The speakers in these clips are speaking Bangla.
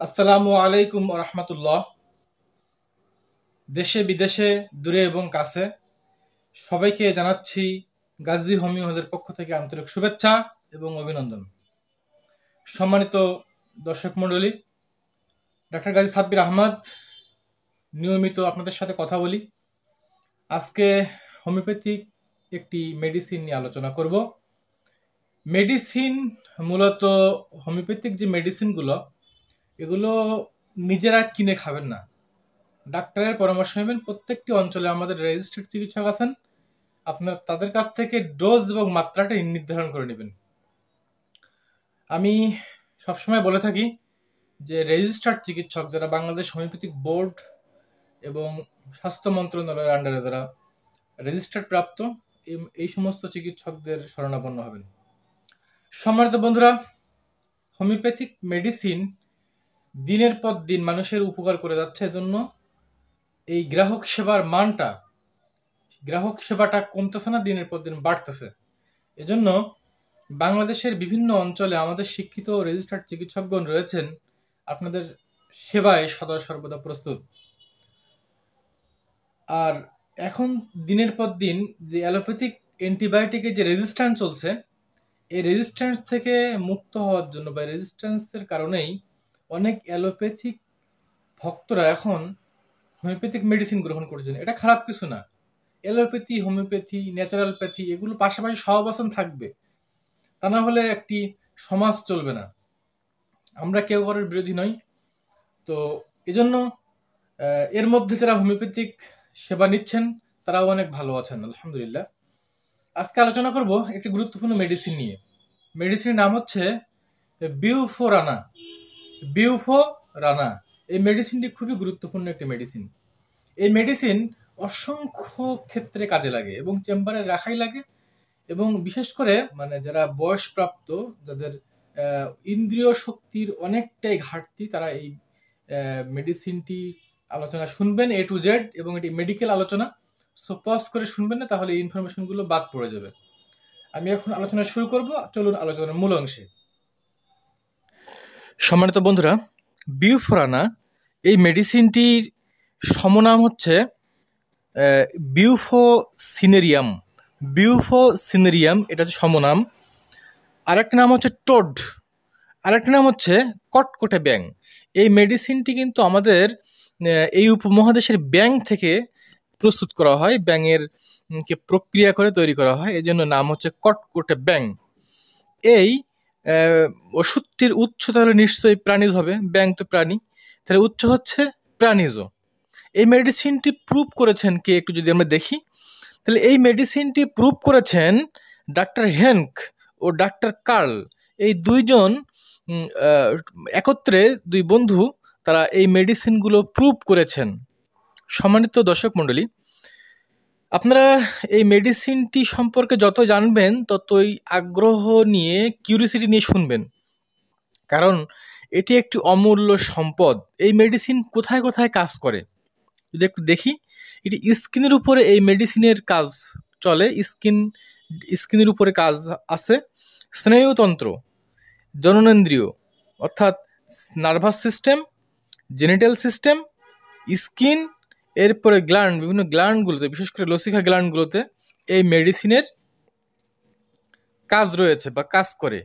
আসসালামু আলাইকুম রহমতুল্লাহ। দেশে বিদেশে দূরে এবং কাছে সবাইকে জানাচ্ছি গাজী হোমিওদের পক্ষ থেকে আন্তরিক শুভেচ্ছা এবং অভিনন্দন। সম্মানিত দর্শক মণ্ডলী, ডাক্তার গাজী সাব্বির আহমদ নিয়মিত আপনাদের সাথে কথা বলি। আজকে হোমিওপ্যাথিক একটি মেডিসিন নিয়ে আলোচনা করব। মেডিসিন মূলত হোমিওপ্যাথিক যে মেডিসিনগুলো, এগুলো নিজেরা কিনে খাবেন না, ডাক্তারের পরামর্শ নেবেন। প্রত্যেকটি অঞ্চলে আমাদের রেজিস্টার্ড চিকিৎসক আছেন, আপনারা তাদের কাছ থেকে ডোজ এবং মাত্রাটা নির্ধারণ করে নেবেন। আমি সবসময় বলে থাকি যে রেজিস্টার্ড চিকিৎসক যারা বাংলাদেশ হোমিওপ্যাথিক বোর্ড এবং স্বাস্থ্য মন্ত্রণালয়ের আন্ডারে যারা রেজিস্টার্ড প্রাপ্ত, এই সমস্ত চিকিৎসকদের শরণাপন্ন হবেন। সম্মানিত বন্ধুরা, হোমিওপ্যাথিক মেডিসিন দিনের পর দিন মানুষের উপকার করে যাচ্ছে। এজন্য এই গ্রাহক সেবাটা কমতেছে না, দিনের পর দিন বাড়তেছে। এজন্য বাংলাদেশের বিভিন্ন অঞ্চলে আমাদের শিক্ষিত রেজিস্টার্ড চিকিৎসকগণ রয়েছেন, আপনাদের সেবায় সদা সর্বদা প্রস্তুত। আর এখন দিনের পর দিন যে অ্যালোপ্যাথিক অ্যান্টিবায়োটিকের যে রেজিস্ট্যান্স চলছে, এই রেজিস্ট্যান্স থেকে মুক্ত হওয়ার জন্য বা রেজিস্ট্যান্সের কারণেই অনেক অ্যালোপ্যাথিক ভক্তরা এখন হোমিওপ্যাথিক মেডিসিন গ্রহণ করছেন। এটা খারাপ কিছু না। অ্যালোপ্যাথি, হোমিওপ্যাথি, ন্যাচারালপ্যাথি এগুলো পাশাপাশি সহাবস্থান থাকবে, তা না হলে একটি সমাজ চলবে না। আমরা কেউ কারোর বিরোধী নই। তো এজন্য এর মধ্যে যারা হোমিওপ্যাথিক সেবা নিচ্ছেন তারাও অনেক ভালো আছেন, আলহামদুলিল্লাহ। আজকে আলোচনা করব একটি গুরুত্বপূর্ণ মেডিসিন নিয়ে। মেডিসিনের নাম হচ্ছে বিউফোরানা। বিউফোরানা এই মেডিসিনটি খুবই গুরুত্বপূর্ণ একটি মেডিসিন। এই মেডিসিন অসংখ্য ক্ষেত্রে কাজে লাগে এবং চেম্বারে রাখাই লাগে। এবং বিশেষ করে যারা বয়সপ্রাপ্ত, যাদের ইন্দ্রিয় শক্তির অনেকটাই ঘাটতি, তারা এই মেডিসিনটি আলোচনা শুনবেন A to Z, এবং এটি মেডিকেল আলোচনা। সো পজ করে শুনবেন না, তাহলে এই ইনফরমেশনগুলো বাদ পড়ে যাবে। আমি এখন আলোচনা শুরু করব, চলুন আলোচনার মূল অংশে। সম্মানিত বন্ধুরা, বিউফোরানা এই মেডিসিনটির সমনাম হচ্ছে বিউফোসিনেরিয়াম। বিউফোসিনেরিয়াম এটা হচ্ছে সমনাম। আরেকটা নাম হচ্ছে টোড, আরেকটা নাম হচ্ছে কটকটে ব্যাং। এই মেডিসিনটি কিন্তু আমাদের এই উপমহাদেশের ব্যাং থেকে প্রস্তুত করা হয়, ব্যাঙের কে প্রক্রিয়া করে তৈরি করা হয়, এই জন্য নাম হচ্ছে কটকটে ব্যাং। এই ওষুধটির উৎস তাহলে নিশ্চয়ই প্রাণীজ হবে, ব্যাং তো প্রাণী, তাহলে উৎস হচ্ছে প্রাণীজ। এই মেডিসিনটি প্রুভ করেছেন কে, একটু যদি আমরা দেখি, তাহলে এই মেডিসিনটি প্রুভ করেছেন ডাক্তার হেনক ও ডাক্তার কার্ল। এই দুইজন একত্রে, দুই বন্ধু, তারা এই মেডিসিনগুলো প্রুভ করেছেন। সম্মানিত দর্শক মণ্ডলী, আপনারা এই মেডিসিনটি সম্পর্কে যত জানবেন ততই আগ্রহ নিয়ে, কিউরিসিটি নিয়ে শুনবেন, কারণ এটি একটি অমূল্য সম্পদ। এই মেডিসিন কোথায় কোথায় কাজ করে যদি একটু দেখি। এটি স্কিনের উপরে এই মেডিসিনের কাজ চলে। স্কিনের উপরে কাজ আছে, স্নায়ুতন্ত্র, জননেন্দ্রিয় অর্থাৎ nervous system, genital system, skin, এরপরে গ্ল্যান্ড, বিভিন্ন গ্ল্যান্ডগুলোতে, বিশেষ করে লসিকা গ্ল্যান্ডগুলোতে এই মেডিসিনের কাজ রয়েছে বা কাজ করে।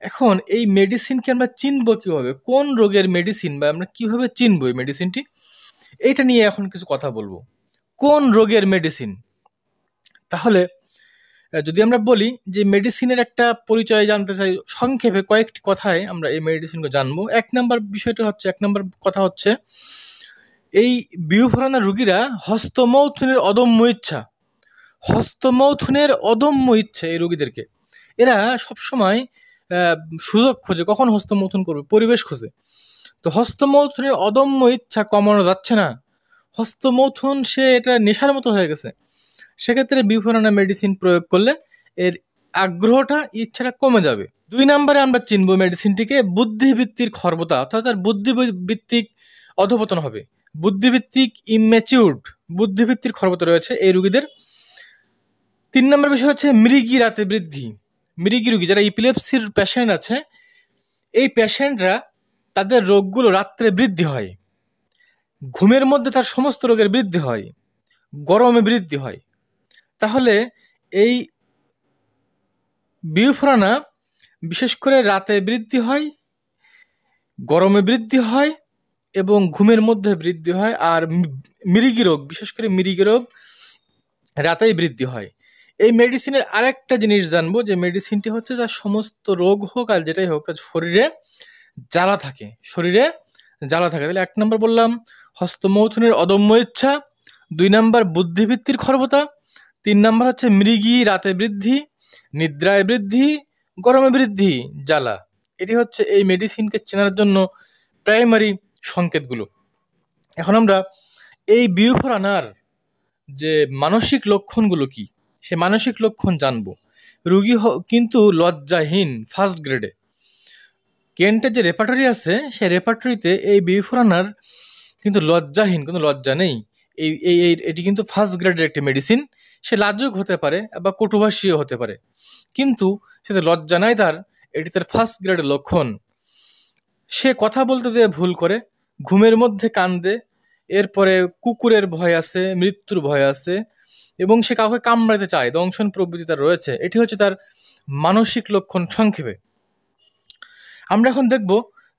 এখন এই মেডিসিনকে আমরা চিনব কীভাবে, কোন রোগের মেডিসিন, বা আমরা কীভাবে চিনব এই মেডিসিনটি, এইটা নিয়ে এখন কিছু কথা বলবো। কোন রোগের মেডিসিন? তাহলে যদি আমরা বলি যে মেডিসিনের একটা পরিচয় জানতে চাই সংক্ষেপে, কয়েকটি কথায় আমরা এই মেডিসিনগুলো জানবো। এক নম্বর কথা হচ্ছে এই বিউফোরানা রোগীরা হস্তমৈথুনের অদম্য ইচ্ছা এই রোগীদেরকে, এরা সবসময় সুযোগ খোঁজে, কখন হস্তমৈথুন করবে, পরিবেশ খোঁজে। তো হস্তমৈথুনের অদম্য ইচ্ছা কমানো যাচ্ছে না, হস্তমৈথুন সে এটা নেশার মতো হয়ে গেছে। সেক্ষেত্রে বিউফোরানা মেডিসিন প্রয়োগ করলে এর আগ্রহটা, ইচ্ছাটা কমে যাবে। 2 নম্বরে আমরা চিনব মেডিসিনটিকে বুদ্ধিবৃত্তির খর্বতা, অর্থাৎ তার বুদ্ধিবৃত্তিক অধপতন হবে, বুদ্ধিবৃত্তিক ইম্যাচিউরড, বুদ্ধিবৃত্তির খর্বতা রয়েছে এই রোগীদের। 3 নম্বর বিষয় হচ্ছে মৃগী রাতে বৃদ্ধি। মৃগী রোগী, যারা ইপিলেপসির পেশেন্ট আছে, এই পেশেন্টরা তাদের রোগগুলো রাত্রে বৃদ্ধি হয়, ঘুমের মধ্যে তার সমস্ত রোগের বৃদ্ধি হয়, গরমে বৃদ্ধি হয়। তাহলে এই বিউফোরানা বিশেষ করে রাতে বৃদ্ধি হয়, গরমে বৃদ্ধি হয় এবং ঘুমের মধ্যে বৃদ্ধি হয়। আর মৃগী রোগ, বিশেষ করে মৃগী রোগ রাতেই বৃদ্ধি হয়। এই মেডিসিনের আরেকটা জিনিস জানবো, যে মেডিসিনটি হচ্ছে যার সমস্ত রোগ হোক আর যেটাই হোক তার শরীরে জ্বালা থাকে, শরীরে জ্বালা থাকে। তাহলে 1 নম্বর বললাম হস্তমৈথুনের অদম্য ইচ্ছা, 2 নম্বর বুদ্ধিবৃত্তির খর্বতা, 3 নম্বর হচ্ছে মৃগী রাতে বৃদ্ধি, নিদ্রায় বৃদ্ধি, গরমে বৃদ্ধি, জ্বালা। এটি হচ্ছে এই মেডিসিনকে চেনার জন্য প্রাইমারি সংকেতগুলো। এখন আমরা এই বিউফোরানার যে মানসিক লক্ষণগুলো কি, সে মানসিক লক্ষণ জানবো। রুগী কিন্তু লজ্জাহীন ফার্স্ট গ্রেডে। কেন্টের যে রেপার্টরি আছে সেই রেপার্টরিতে এই বিউফোরানার কিন্তু লজ্জাহীন, কোনো লজ্জা নেই। এটি কিন্তু ফার্স্ট গ্রেডের একটি মেডিসিন। সে লাজুক হতে পারে বা কটুভাষীও হতে পারে, কিন্তু সেটা লজ্জা নাই তার, এটি তার ফার্স্ট গ্রেডের লক্ষণ। সে কথা বলতে যেয়ে ভুল করে, ঘুমের মধ্যে কান্দে, এরপরে কুকুরের ভয় আছে, মৃত্যুর ভয় আছে, এবং সে কাউকে কামড়াতে চায়, দংশন প্রবৃত্তি তার রয়েছে। এটি হচ্ছে তার মানসিক লক্ষণ সংক্ষেপে। আমরা এখন দেখব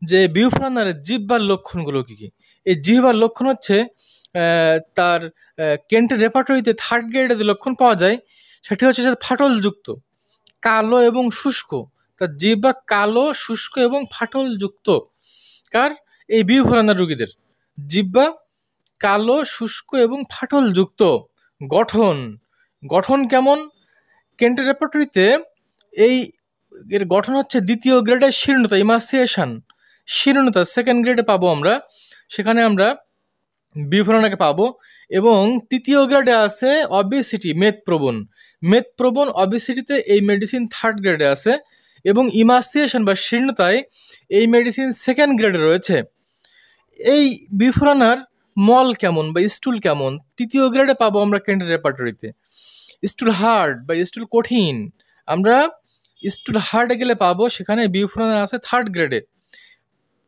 যে বিউফোরানার জিহ্বার লক্ষণগুলো কি কি। এই জিহ্বার লক্ষণ হচ্ছে তার কেন্টের রেপার্টরিতে থার্ড গ্রেডে যে লক্ষণ পাওয়া যায় সেটি হচ্ছে ফাটলযুক্ত, কালো এবং শুষ্ক। তার জিহ্বা কালো, শুষ্ক এবং ফাটলযুক্ত। কার? এই বিউফোরানার রোগীদের জিহ্বা কালো, শুষ্ক এবং ফাটলযুক্ত। গঠন কেমন? কেন্টের রেপার্টরিতে এর গঠন হচ্ছে 2য় গ্রেডের শীর্ণতা, ইমাসিয়েশন, শীর্ণতা 2nd গ্রেডে পাবো আমরা, সেখানে আমরা বিউফোরানাকে পাবো। এবং 3য় গ্রেডে আছে অবেসিটি, মেদপ্রবণ অবেসিটিতে এই মেডিসিন 3rd গ্রেডে আছে, এবং ইমাসিয়েশন বা শীর্ণতায় এই মেডিসিন 2nd গ্রেডে রয়েছে। এই বিউফোরানার মল কেমন বা স্টুল কেমন? 3য় গ্রেডে পাবো আমরা কেন্টের রেপার্টরিতে। স্টুল হার্ড বা স্টুল কঠিন আমরা স্টুল হার্ডে গেলে পাবো, সেখানে বিউফোরানা আছে 3rd গ্রেডে।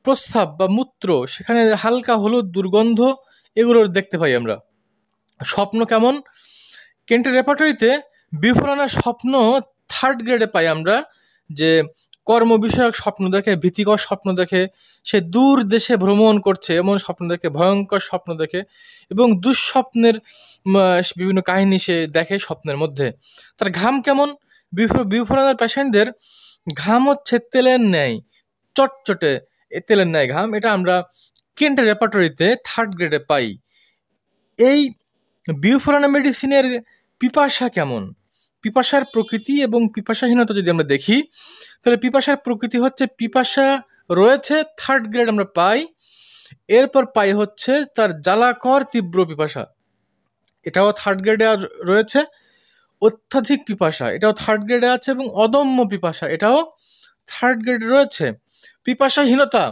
প্রস্রাব বা মূত্র, সেখানে হালকা হলুদ দুর্গন্ধ, এগুলো দেখতে পাই আমরা। স্বপ্ন কেমন? কেন্টের রেপার্টরিতে বিউফোরানার স্বপ্ন 3rd গ্রেডে পাই আমরা, যে কর্ম বিষয়ক স্বপ্ন দেখে, ভীতিকর স্বপ্ন দেখে, সে দূর দেশে ভ্রমণ করছে এমন স্বপ্ন দেখে, ভয়ঙ্কর স্বপ্ন দেখে, এবং দুঃস্বপ্নের বিভিন্ন কাহিনী সে দেখে স্বপ্নের মধ্যে। তার ঘাম কেমন? বিউফোরানার পেশেন্টদের ঘাম হচ্ছে তেলের ন্যায় চটচটে, তেলের ন্যায় ঘাম। এটা আমরা কেন্টের রেপার্টরিতে 3rd গ্রেডে পাই। এই বিউফোরানা মেডিসিনের পিপাসা কেমন? পিপাসার প্রকৃতি এবং পিপাসাহীনতা যদি আমরা দেখি, তাহলে পিপাসার প্রকৃতি হচ্ছে পিপাসা রয়েছে 3rd গ্রেড আমরা পাই। এরপর পাই হচ্ছে তার জ্বালাকর তীব্র পিপাসা, এটাও 3rd গ্রেডে রয়েছে। অত্যাধিক পিপাসা, এটাও 3rd গ্রেডে আছে, এবং অদম্য পিপাসা, এটাও 3rd গ্রেডে রয়েছে। পিপাসাহীনতা,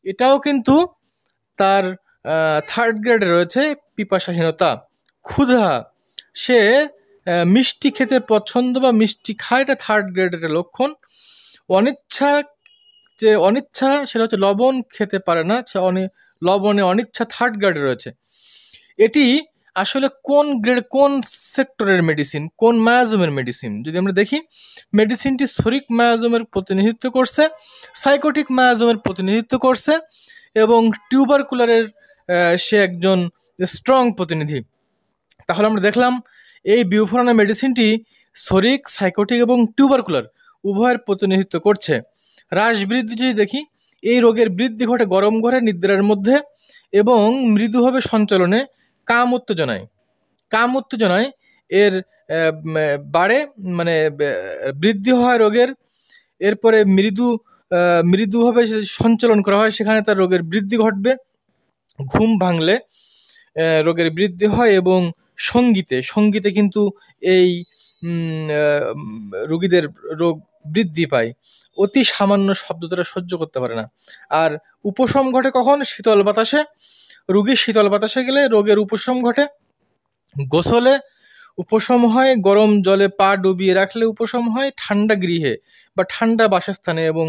এটাও কিন্তু তার 3rd গ্রেডে রয়েছে, পিপাসাহীনতা। ক্ষুধা, সে মিষ্টি খেতে পছন্দ বা মিষ্টি খায়, এটা 3rd গ্রেডের লক্ষণ। অনিচ্ছা, সেটা হচ্ছে লবণ খেতে পারে না, লবণে অনিচ্ছা 3rd গ্রেডে রয়েছে। এটি আসলে কোন গ্রেড, কোন সেক্টরের মেডিসিন, কোন মায়াজমের মেডিসিন? যদি আমরা দেখি, মেডিসিনটি সরিক মায়াজমের প্রতিনিধিত্ব করছে, সাইকোটিক মায়াজমের প্রতিনিধিত্ব করছে, এবং টিউবারকুলারের সে একজন স্ট্রং প্রতিনিধি। তাহলে আমরা দেখলাম এই বিউফোরানা মেডিসিনটি সরিক, সাইকোটিক এবং টিউবারকুলার উভয়ের প্রতিনিধিত্ব করছে। হ্রাস বৃদ্ধি যদি দেখি, এই রোগের বৃদ্ধি ঘটে গরম ঘরে, নিদ্রার মধ্যে, এবং মৃদুভাবে সঞ্চালনে, কাম উত্তেজনায় এর বাড়ে, মানে বৃদ্ধি হয় রোগের। এরপরে মৃদুভাবে সঞ্চালন করা হয়, সেখানে তার রোগের বৃদ্ধি ঘটবে। ঘুম ভাঙলে রোগের বৃদ্ধি হয়, এবং সঙ্গীতে কিন্তু এই রোগীদের রোগ বৃদ্ধি পায়। অতি সামান্য শব্দ তারা সহ্য করতে পারে না। আর উপশম ঘটে কখন? শীতল বাতাসে। রোগীর শীতল বাতাসে গেলে রোগের উপশম ঘটে। গোসলে উপশম হয় গরম জলে পা ডুবিয়ে রাখলে উপশম হয় ঠান্ডা গৃহে বা ঠান্ডা বাসস্থানে এবং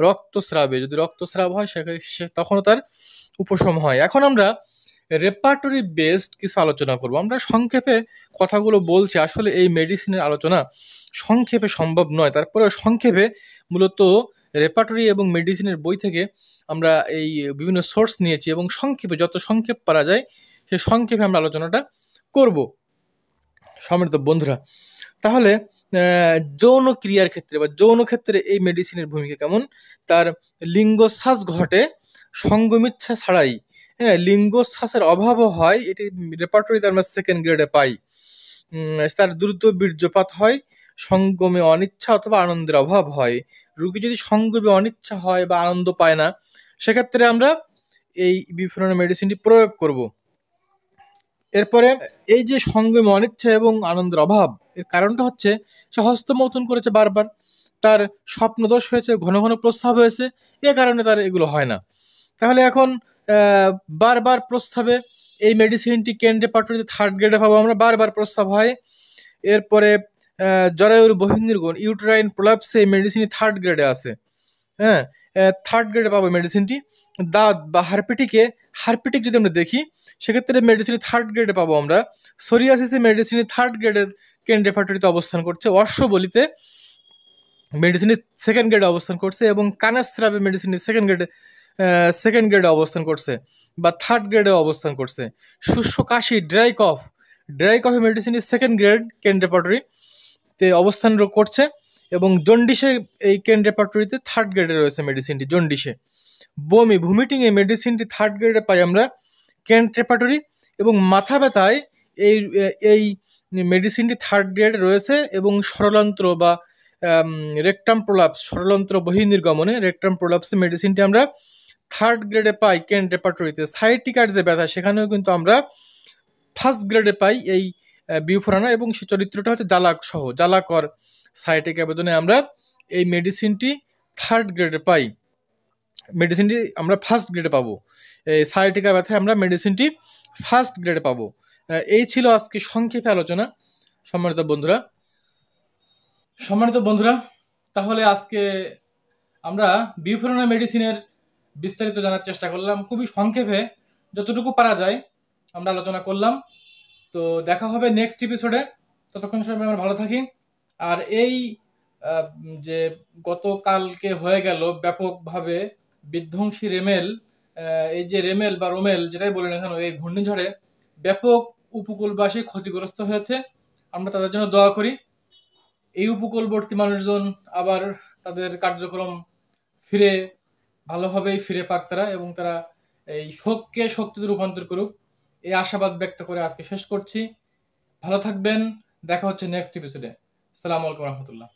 রক্তস্রাবে, যদি রক্তস্রাব হয় তখনও তার উপশম হয়। এখন আমরা রেপার্টরি বেসড কিছু আলোচনা করব। আমরা সংক্ষেপে কথাগুলো বলছি, আসলে এই মেডিসিনের আলোচনা সংক্ষেপে সম্ভব নয়, তারপরে সংক্ষেপে মূলত রেপার্টরি এবং মেডিসিনের বই থেকে আমরা এই বিভিন্ন সোর্স নিয়েছি এবং সংক্ষেপে যত সংক্ষেপ পারা যায় সেই সংক্ষেপে আমরা আলোচনাটা করব। সম্মানিত বন্ধুরা, তাহলে যৌন ক্রিয়ার ক্ষেত্রে বা যৌন ক্ষেত্রে এই মেডিসিনের ভূমিকা কেমন? তার লিঙ্গশ্বাস ঘটে সঙ্গমিচ্ছা ছাড়াই, হ্যাঁ, লিঙ্গশ্বাসের অভাবও হয়, এটি রেপার্টরিতে আমরা সেকেন্ড গ্রেডে পাই। তার দ্রুত বীর্যপাত হয়, সঙ্গমে অনিচ্ছা অথবা আনন্দের অভাব হয়। রোগী যদি সঙ্গমে অনিচ্ছা হয় বা আনন্দ পায় না, সেক্ষেত্রে আমরা এই বিফোরন মেডিসিনটি প্রয়োগ করব। এরপরে এই যে সঙ্গমে অনিচ্ছা এবং আনন্দের অভাব, এর কারণটা হচ্ছে সে হস্তমৈথুন করেছে বারবার, তার স্বপ্নদোষ হয়েছে, ঘন ঘন প্রস্রাব হয়েছে, এ কারণে তার এগুলো হয় না। তাহলে এখন বারবার প্রস্রাবে এই মেডিসিনটি কেন রেপার্টরিতে থার্ড গ্রেডে পাবো আমরা, বারবার প্রস্রাব হয়। এরপরে জরায়ুর বহির্নির্গমন ইউটেরাইন প্রোলাপসে এই মেডিসিনটি থার্ড গ্রেডে আছে, হ্যাঁ, থার্ড গ্রেডে পাবো মেডিসিনটি। দাঁত বা হারপিটিক যদি আমরা দেখি সেক্ষেত্রে মেডিসিন থার্ড গ্রেডে পাবো আমরা। সোরিয়াসিসে মেডিসিন থার্ড গ্রেডের কেন রেপার্টরিতে অবস্থান করছে। অশ্ববলিতে মেডিসিন সেকেন্ড গ্রেডে অবস্থান করছে এবং কানাস্রাবে মেডিসিন সেকেন্ড গ্রেডে অবস্থান করছে বা থার্ড গ্রেডে অবস্থান করছে। শুষ্ক কাশি dry coffee medicine second grade কেন রেপার্টরিতে অবস্থান করছে এবং জন্ডিসে এই কেন রেপার্টরিতে থার্ড গ্রেডে রয়েছে মেডিসিনটি। জন্ডিসে ভমিটিং এই মেডিসিনটি থার্ড গ্রেডে পাই আমরা কেন রেপার্টরি, এবং মাথা ব্যথায় এই মেডিসিনটি থার্ড গ্রেডে রয়েছে এবং ষড়যন্ত্র বা রেকটাম প্রোলাপস, ষড়যন্ত্র বহির্নির্গমনে রেকটাম প্রোলাপসে মেডিসিনটি আমরা থার্ড গ্রেডে পাই কেন রেপার্টরিতে। সাইটিকার যে ব্যথা সেখানেও কিন্তু আমরা ফার্স্ট গ্রেডে পাই এই বিউফোরানা, এবং সে চরিত্রটা হচ্ছে জ্বালাকর সাইটিক আবেদনে আমরা এই মেডিসিনটি থার্ড গ্রেডে পাই, মেডিসিনটি আমরা ফার্স্ট গ্রেডে পাবো। এই সাইটিকা ব্যথায় আমরা মেডিসিনটি ফার্স্ট গ্রেডে পাবো। এই ছিল আজকে সংক্ষেপে আলোচনা। সম্মানিত বন্ধুরা, তাহলে আজকে আমরা বিউফোরানা মেডিসিনের বিস্তারিত জানার চেষ্টা করলাম, খুবই সংক্ষেপে যতটুকু পারা যায় আমরা আলোচনা করলাম। তো দেখা হবে নেক্সট এপিসোডে, ততক্ষণ সবাই আমরা ভালো থাকি। আর এই যে গতকালকে হয়ে গেল ব্যাপকভাবে বিধ্বংসী রেমেল, এই যে রেমেল বা রোমেল যেটাই বলেন এখানে, এই ঘূর্ণিঝড়ে ব্যাপক উপকূলবাসী ক্ষতিগ্রস্ত হয়েছে। আমরা তাদের জন্য দোয়া করি। এই উপকূলবর্তী মানুষজন আবার তাদের কার্যক্রম ভালোভাবেই ফিরে পাক তারা, এবং তারা এই শোককে শক্তিতে রূপান্তর করুক, এই আশাবাদ ব্যক্ত করে আজকে শেষ করছি। ভালো থাকবেন, দেখা হচ্ছে নেক্সট এপিসোডে। আসসালামু আলাইকুম রহমতুল্লাহ।